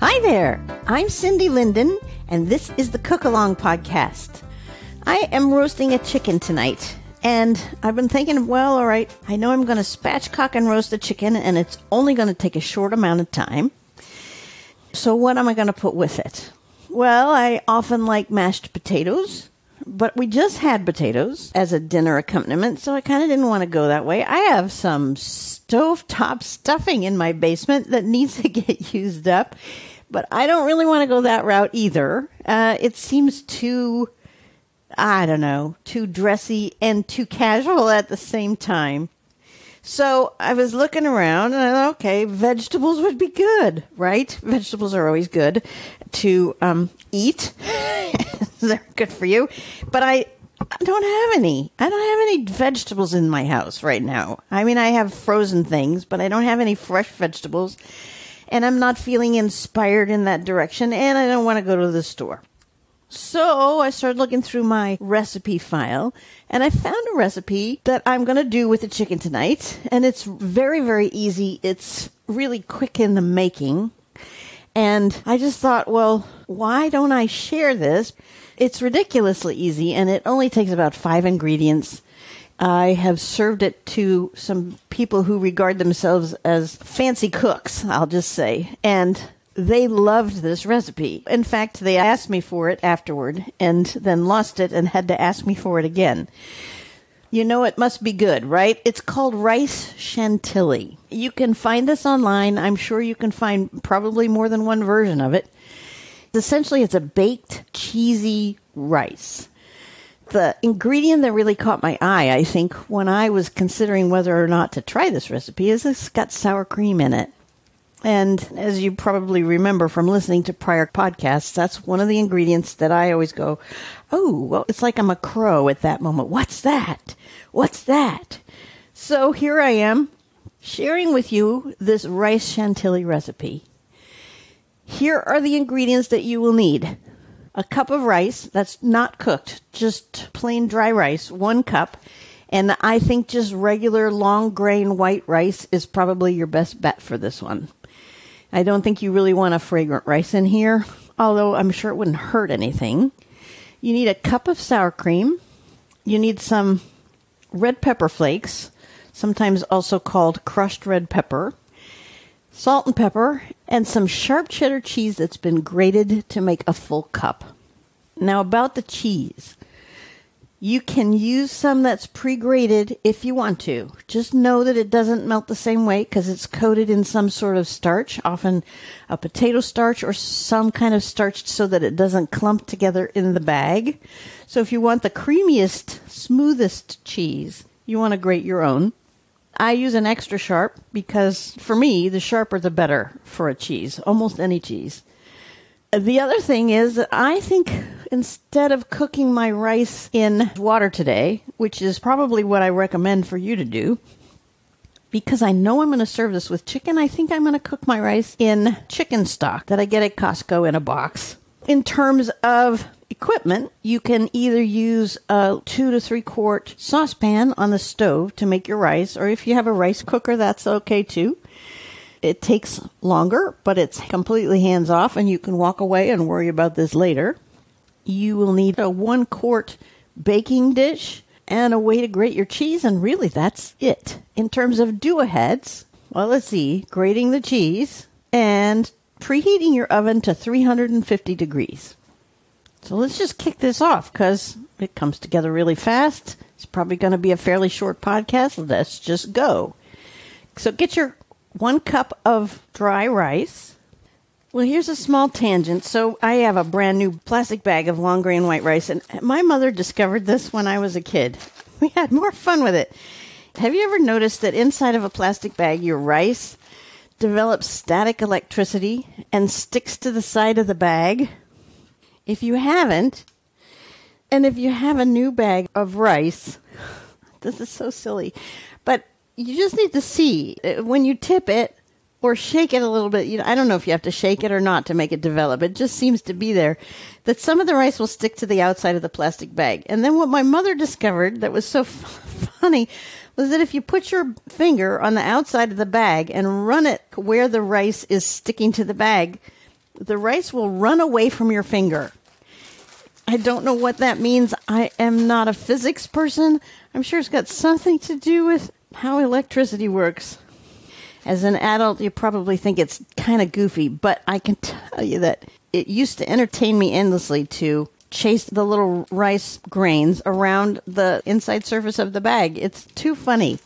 Hi there, I'm Cindy Linden, and this is the Cook Along Podcast. I am roasting a chicken tonight, and I've been thinking, well, all right, I know I'm going to spatchcock and roast a chicken, and it's only going to take a short amount of time. So what am I going to put with it? Well, I often like mashed potatoes, but we just had potatoes as a dinner accompaniment, so I kind of didn't want to go that way. I have some stovetop stuffing in my basement that needs to get used up, but I don't really want to go that route either. It seems too, too dressy and too casual at the same time. So I was looking around and I thought, okay, vegetables would be good, right? Vegetables are always good to eat. They're good for you. But I don't have any. I don't have any vegetables in my house right now. I mean, I have frozen things, but I don't have any fresh vegetables. And I'm not feeling inspired in that direction. And I don't want to go to the store. So I started looking through my recipe file, and I found a recipe that I'm going to do with the chicken tonight. And it's very, very easy. It's really quick in the making. And I just thought, well, why don't I share this? It's ridiculously easy, and it only takes about 5 ingredients. I have served it to some people who regard themselves as fancy cooks, I'll just say. And they loved this recipe. In fact, they asked me for it afterward and then lost it and had to ask me for it again. You know it must be good, right? It's called rice Chantilly. You can find this online. I'm sure you can find probably more than one version of it. Essentially, it's a baked, cheesy rice. The ingredient that really caught my eye, I think, when I was considering whether or not to try this recipe is it's got sour cream in it. And as you probably remember from listening to prior podcasts, that's one of the ingredients that I always go, oh, well, it's like I'm a crow at that moment. What's that? What's that? So here I am sharing with you this rice Chantilly recipe. Here are the ingredients that you will need. A cup of rice that's not cooked, just plain dry rice, 1 cup. And I think just regular long grain white rice is probably your best bet for this one. I don't think you really want a fragrant rice in here, although I'm sure it wouldn't hurt anything. You need a cup of sour cream. You need some red pepper flakes, sometimes also called crushed red pepper, salt and pepper, and some sharp cheddar cheese that's been grated to make a full cup. Now about the cheese. You can use some that's pre-grated if you want to. Just know that it doesn't melt the same way because it's coated in some sort of starch, often a potato starch or some kind of starch so that it doesn't clump together in the bag. So if you want the creamiest, smoothest cheese, you want to grate your own. I use an extra sharp because for me, the sharper the better for a cheese, almost any cheese. The other thing is that I think instead of cooking my rice in water today, which is probably what I recommend for you to do, because I know I'm going to serve this with chicken, I think I'm going to cook my rice in chicken stock that I get at Costco in a box. In terms of equipment, you can either use a 2 to 3 quart saucepan on the stove to make your rice, or if you have a rice cooker, that's okay too. It takes longer, but it's completely hands-off, and you can walk away and worry about this later. You will need a 1 quart baking dish and a way to grate your cheese, and really that's it. In terms of do-aheads, well, let's see, grating the cheese and preheating your oven to 350 degrees. So let's just kick this off because it comes together really fast. It's probably going to be a fairly short podcast. Let's just go. So get your 1 cup of dry rice. Well, here's a small tangent. So I have a brand new plastic bag of long grain white rice, and my mother discovered this when I was a kid. We had more fun with it. Have you ever noticed that inside of a plastic bag, your rice develops static electricity and sticks to the side of the bag? If you haven't, and if you have a new bag of rice, this is so silly, but you just need to see when you tip it or shake it a little bit. I don't know if you have to shake it or not to make it develop. It just seems to be there that some of the rice will stick to the outside of the plastic bag. And then what my mother discovered that was so funny was that if you put your finger on the outside of the bag and run it where the rice is sticking to the bag, the rice will run away from your finger. I don't know what that means. I am not a physics person. I'm sure it's got something to do with how electricity works. As an adult, you probably think it's kind of goofy, but I can tell you that it used to entertain me endlessly to chase the little rice grains around the inside surface of the bag. It's too funny.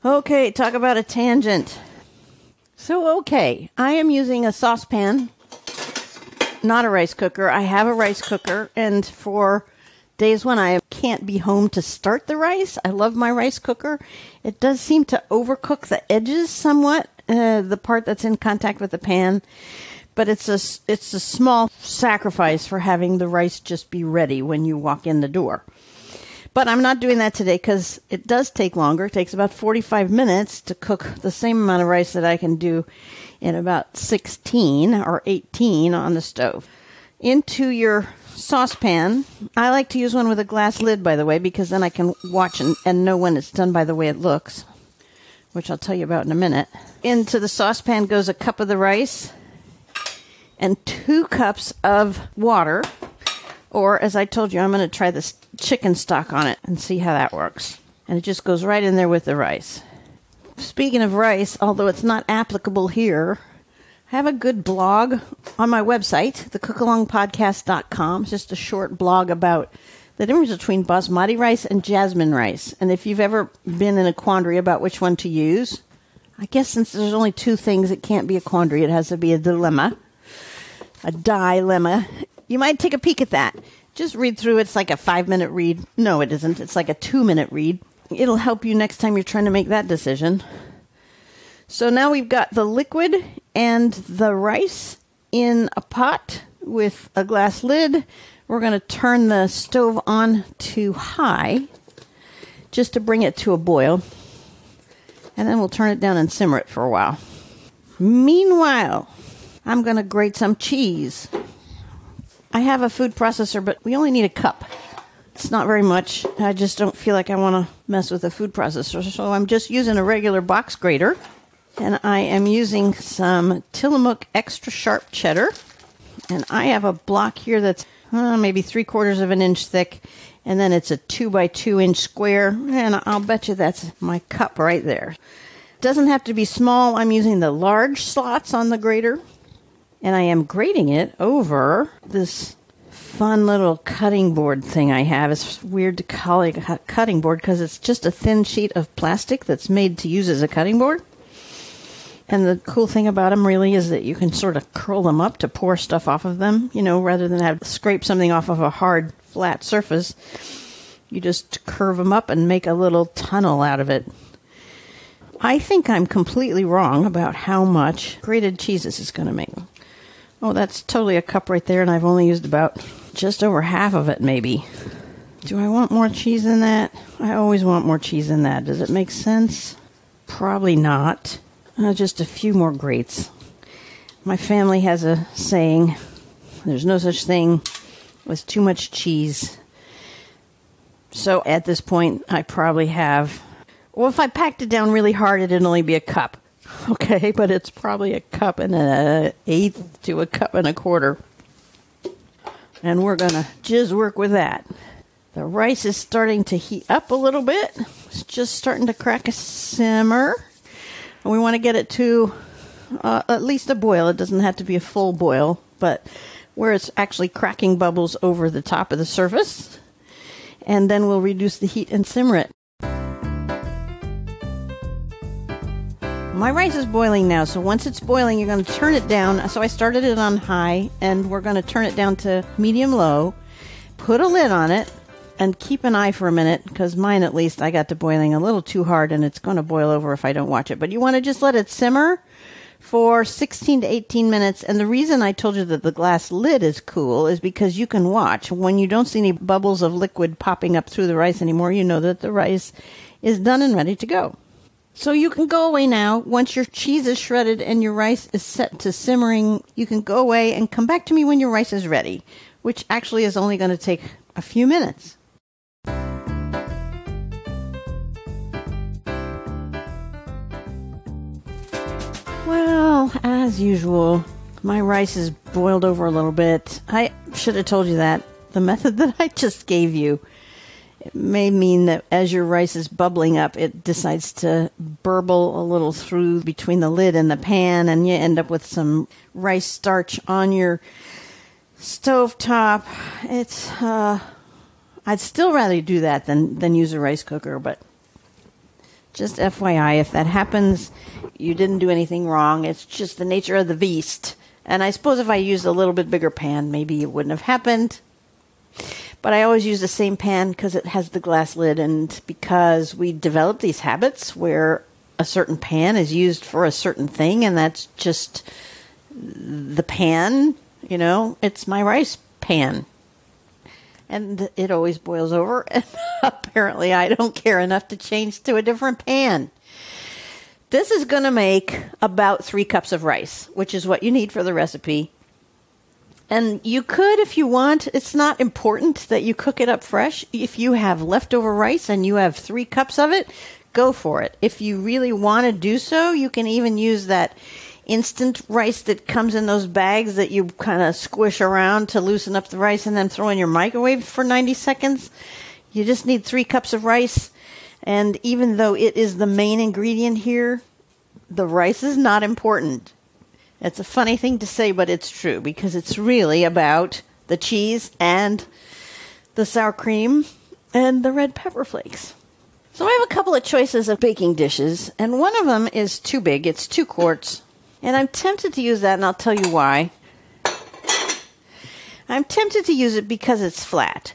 Okay, talk about a tangent. So, okay, I am using a saucepan, not a rice cooker. I have a rice cooker, and for days when I can't be home to start the rice, I love my rice cooker. It does seem to overcook the edges somewhat, the part that's in contact with the pan, but it's a small sacrifice for having the rice just be ready when you walk in the door. But I'm not doing that today because it does take longer. It takes about 45 minutes to cook the same amount of rice that I can do in about 16 or 18 on the stove. Into your saucepan. I like to use one with a glass lid, by the way, because then I can watch and know when it's done by the way it looks, which I'll tell you about in a minute. Into the saucepan goes a cup of the rice and 2 cups of water. Or, as I told you, I'm going to try this chicken stock on it and see how that works. And it just goes right in there with the rice. Speaking of rice, although it's not applicable here, I have a good blog on my website, thecookalongpodcast.com. It's just a short blog about the difference between Basmati rice and Jasmine rice. And if you've ever been in a quandary about which one to use, I guess since there's only 2 things, it can't be a quandary. It has to be a dilemma. A dilemma. You might take a peek at that. Just read through. It's like a 5-minute read. No, it isn't. It's like a 2-minute read. It'll help you next time you're trying to make that decision. So now we've got the liquid and the rice in a pot with a glass lid. We're going to turn the stove on to high just to bring it to a boil. And then we'll turn it down and simmer it for a while. Meanwhile, I'm going to grate some cheese. I have a food processor, but we only need a cup. It's not very much. I just don't feel like I want to mess with a food processor. So I'm just using a regular box grater. And I am using some Tillamook extra sharp cheddar. And I have a block here that's maybe 3/4 of an inch thick. And then it's a 2x2 inch square. And I'll bet you that's my cup right there. It doesn't have to be small. I'm using the large slots on the grater. And I am grating it over this fun little cutting board thing I have. It's weird to call it a cutting board because it's just a thin sheet of plastic that's made to use as a cutting board. And the cool thing about them really is that you can sort of curl them up to pour stuff off of them, rather than have to scrape something off of a hard, flat surface. You just curve them up and make a little tunnel out of it. I think I'm completely wrong about how much grated cheese this is going to make. Oh, that's totally a cup right there, and I've only used about just over half of it, maybe. Do I want more cheese than that? I always want more cheese than that. Does it make sense? Probably not. Just a few more grates. My family has a saying, there's no such thing as too much cheese. So at this point, I probably have... Well, if I packed it down really hard, it'd only be a cup. Okay, but it's probably a cup and an eighth to a cup and a quarter. And we're going to just work with that. The rice is starting to heat up a little bit. It's just starting to crack a simmer. And we want to get it to at least a boil. It doesn't have to be a full boil, but where it's actually cracking bubbles over the top of the surface. And then we'll reduce the heat and simmer it. My rice is boiling now, so once it's boiling, you're going to turn it down. So I started it on high, and we're going to turn it down to medium-low, put a lid on it, and keep an eye for a minute, because mine, at least, I got to boiling a little too hard, and it's going to boil over if I don't watch it. But you want to just let it simmer for 16 to 18 minutes, and the reason I told you that the glass lid is cool is because you can watch. When you don't see any bubbles of liquid popping up through the rice anymore, you know that the rice is done and ready to go. So you can go away now. Once your cheese is shredded and your rice is set to simmering, you can go away and come back to me when your rice is ready, which actually is only going to take a few minutes. Well, as usual, My rice is boiled over a little bit. I should have told you that. The method that I just gave you, it may mean that as your rice is bubbling up, it decides to burble a little through between the lid and the pan, and you end up with some rice starch on your stovetop. It's, I'd still rather do that than use a rice cooker, but just FYI, if that happens, you didn't do anything wrong. It's just the nature of the beast. And I suppose if I used a little bit bigger pan, maybe it wouldn't have happened. But I always use the same pan because it has the glass lid, and because we develop these habits where a certain pan is used for a certain thing, and that's just the pan, it's my rice pan. And it always boils over, and apparently I don't care enough to change to a different pan. This is going to make about 3 cups of rice, which is what you need for the recipe. And you could, if you want, it's not important that you cook it up fresh. If you have leftover rice and you have 3 cups of it, go for it. If you really want to do so, you can even use that instant rice that comes in those bags that you kind of squish around to loosen up the rice and then throw in your microwave for 90 seconds. You just need 3 cups of rice. And even though it is the main ingredient here, the rice is not important. It's a funny thing to say, but it's true, because it's really about the cheese and the sour cream and the red pepper flakes. So I have a couple of choices of baking dishes, and one of them is too big. It's 2 quarts. And I'm tempted to use that, and I'll tell you why. I'm tempted to use it because it's flat.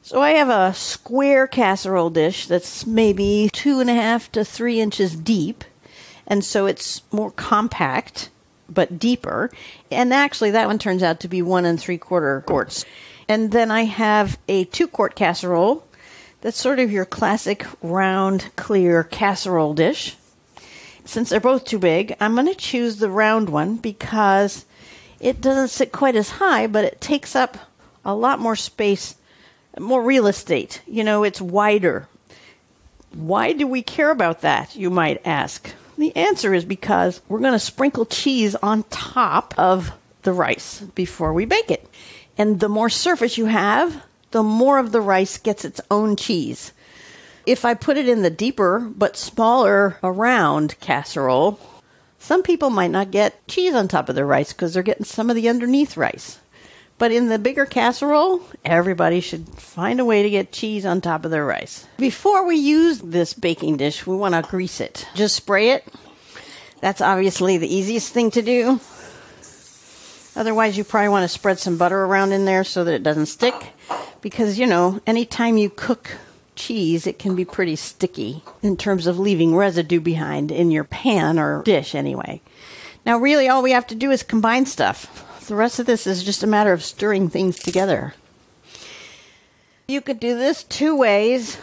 So I have a square casserole dish that's maybe 2.5 to 3 inches deep, and so it's more compact, but deeper. And actually, that one turns out to be 1 3/4 quarts. And then I have a 2-quart casserole that's sort of your classic round, clear casserole dish. Since they're both too big, I'm going to choose the round one because it doesn't sit quite as high, but it takes up a lot more space, more real estate. It's wider. Why do we care about that, you might ask? The answer is because we're going to sprinkle cheese on top of the rice before we bake it. And the more surface you have, the more of the rice gets its own cheese. If I put it in the deeper but smaller around casserole, some people might not get cheese on top of their rice because they're getting some of the underneath rice. But in the bigger casserole, everybody should find a way to get cheese on top of their rice. Before we use this baking dish, we want to grease it. Just spray it. That's obviously the easiest thing to do. Otherwise, you probably want to spread some butter around in there so that it doesn't stick. Because, anytime you cook cheese, it can be pretty sticky in terms of leaving residue behind in your pan or dish anyway. Now, really, all we have to do is combine stuff. The rest of this is just a matter of stirring things together. You could do this 2 ways.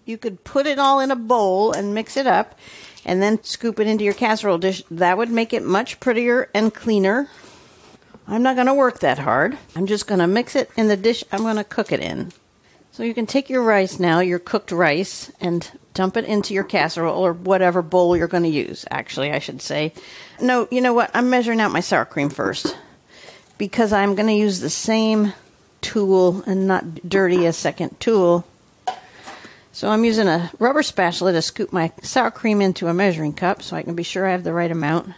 You could put it all in a bowl and mix it up and then scoop it into your casserole dish. That would make it much prettier and cleaner. I'm not going to work that hard. I'm just going to mix it in the dish I'm going to cook it in. So you can take your rice now, your cooked rice, and dump it into your casserole or whatever bowl you're going to use, actually, I should say. No, you know what? I'm measuring out my sour cream first because I'm going to use the same tool and not dirty a second tool. So I'm using a rubber spatula to scoop my sour cream into a measuring cup so I can be sure I have the right amount.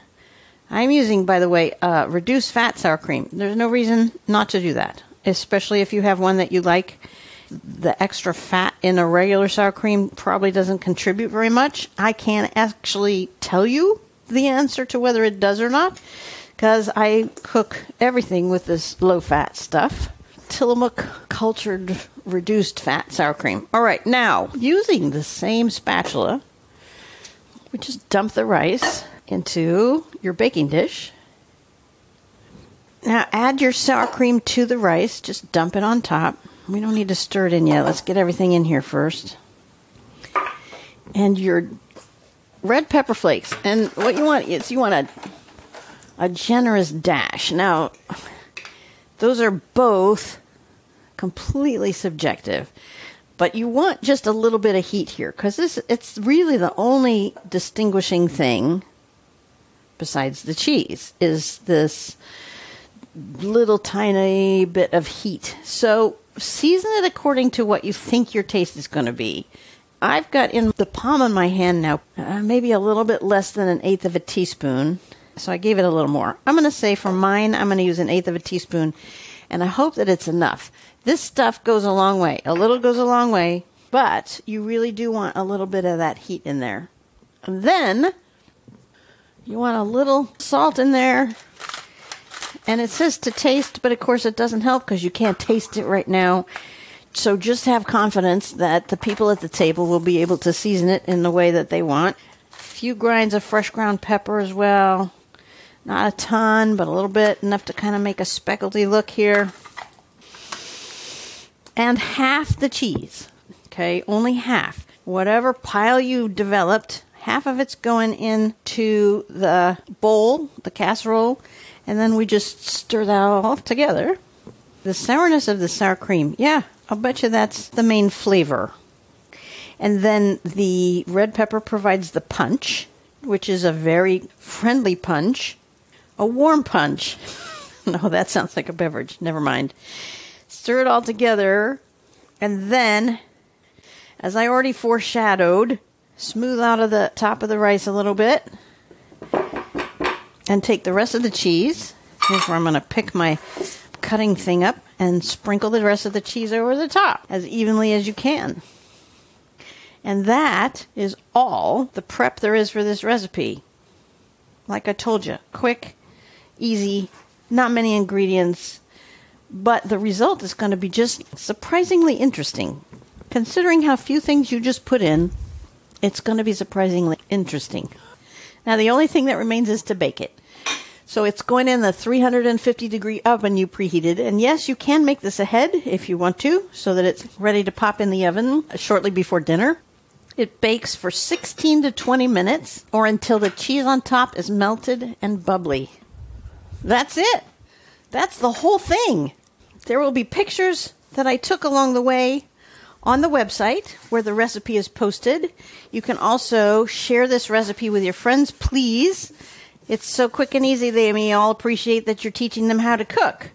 I'm using, by the way, reduced fat sour cream. There's no reason not to do that, especially if you have one that you like. The extra fat in a regular sour cream probably doesn't contribute very much. I can't actually tell you the answer to whether it does or not because I cook everything with this low-fat stuff. Tillamook cultured reduced fat sour cream. All right, now, using the same spatula, we just dump the rice into your baking dish. Now, add your sour cream to the rice. Just dump it on top. We don't need to stir it in yet. Let's get everything in here first. And your red pepper flakes. And what you want is you want a generous dash. Now, those are both completely subjective. But you want just a little bit of heat here because it's really the only distinguishing thing besides the cheese, is this little tiny bit of heat. So season it according to what you think your taste is going to be. I've got in the palm of my hand now, maybe a little bit less than 1/8 of a teaspoon. So I gave it a little more. I'm going to say for mine, I'm going to use 1/8 of a teaspoon, and I hope that it's enough. This stuff goes a long way. A little goes a long way, but you really do want a little bit of that heat in there. And then you want a little salt in there. And it says to taste, but of course it doesn't help because you can't taste it right now. So just have confidence that the people at the table will be able to season it in the way that they want. A few grinds of fresh ground pepper as well. Not a ton, but a little bit, enough to kind of make a speckledy look here. And half the cheese, okay? Only half. Whatever pile you developed, half of it's going into the bowl, the casserole, and then we just stir that all together. The sourness of the sour cream, yeah, I'll bet you that's the main flavor. And then the red pepper provides the punch, which is a very friendly punch. A warm punch. No, that sounds like a beverage. Never mind. Stir it all together, and then, as I already foreshadowed, smooth out of the top of the rice a little bit. And take the rest of the cheese. Here's where I'm going to pick my cutting thing up and sprinkle the rest of the cheese over the top as evenly as you can. And that is all the prep there is for this recipe. Like I told you, quick, easy, not many ingredients, but the result is going to be just surprisingly interesting. Considering how few things you just put in, it's going to be surprisingly interesting. Now, the only thing that remains is to bake it. So it's going in the 350-degree oven you preheated. And yes, you can make this ahead if you want to, so that it's ready to pop in the oven shortly before dinner. It bakes for 16 to 20 minutes, or until the cheese on top is melted and bubbly. That's it. That's the whole thing. There will be pictures that I took along the way on the website where the recipe is posted. You can also share this recipe with your friends, please. It's so quick and easy, they may all appreciate that you're teaching them how to cook.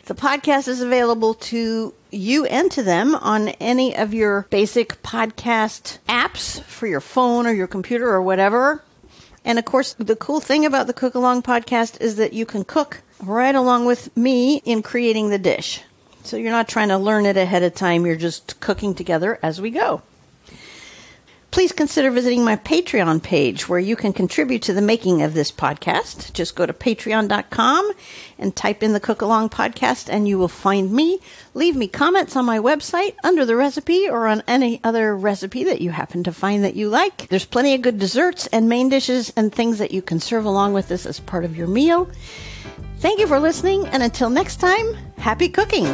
The podcast is available to you and to them on any of your basic podcast apps for your phone or your computer or whatever. And of course, the cool thing about the Cook Along podcast is that you can cook right along with me in creating the dish. So you're not trying to learn it ahead of time. You're just cooking together as we go. Please consider visiting my Patreon page where you can contribute to the making of this podcast. Just go to patreon.com and type in the Cook Along podcast and you will find me. Leave me comments on my website under the recipe or on any other recipe that you happen to find that you like. There's plenty of good desserts and main dishes and things that you can serve along with this as part of your meal. Thank you for listening, and until next time, happy cooking!